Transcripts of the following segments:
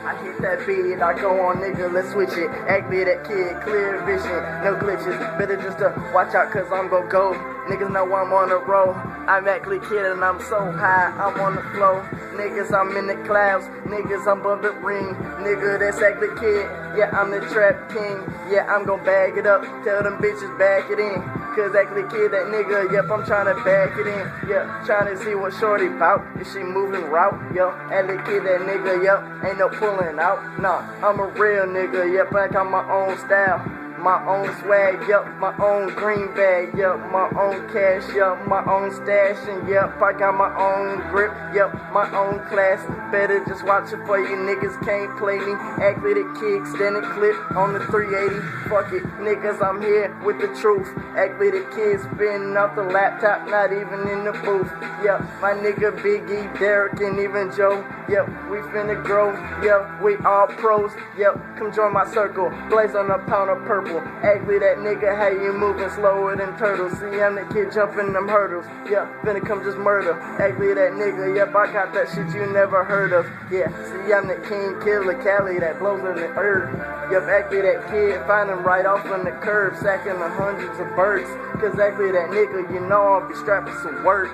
I hit that beat, I go on nigga, let's switch it. Act me that kid, clear vision, no glitches. Better just to watch out cause I'm gon' go. Niggas know I'm on the roll. I'm actually kidding, I'm so high, I'm on the floor. Niggas, I'm in the clouds. Niggas, I'm above the ring. Nigga, that's actually kid. Yeah, I'm the trap king. Yeah, I'm gon' bag it up. Tell them bitches back it in. Cause actually kid, that nigga, yep, I'm tryna back it in. Yeah, tryna see what shorty bout. Is she moving route? Yo, actually kid, that nigga, yep, ain't no pulling out. Nah, I'm a real nigga, yep, I got my own style. My own swag, yup, my own green bag, yup, my own cash, yup, my own stash, and yup, I got my own grip, yup, my own class. Better just watch it for you niggas can't play me. Act with it, kick, standing clip on the 380. Fuck it, niggas, I'm here with the truth. Act with it, kids spinning off the laptop, not even in the booth. Yup, my nigga Biggie, Derek, and even Joe. Yup, we finna grow. Yup, we all pros. Yup, come join my circle. Blaze on a pound of purple. Actually, that nigga, how you moving slower than turtles? See, I'm the kid jumping them hurdles. Yeah, finna come just murder. Actually, that nigga, yep, I got that shit you never heard of. Yeah, see, I'm the king killer, Cali that blows in the earth. Yep, actually, that kid, find him right off on the curb, sacking the hundreds of birds. Cause actually, that nigga, you know I'll be strapped with some work.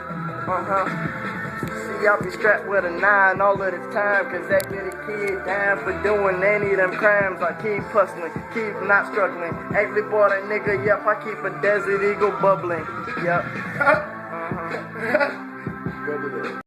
See, I'll be strapped with a 9 all of the time. Cause that little kid down for doing any of them crimes. I keep hustling, keep not struggling. Actually, boy, that nigga, yep, I keep a Desert Eagle bubbling. Yep.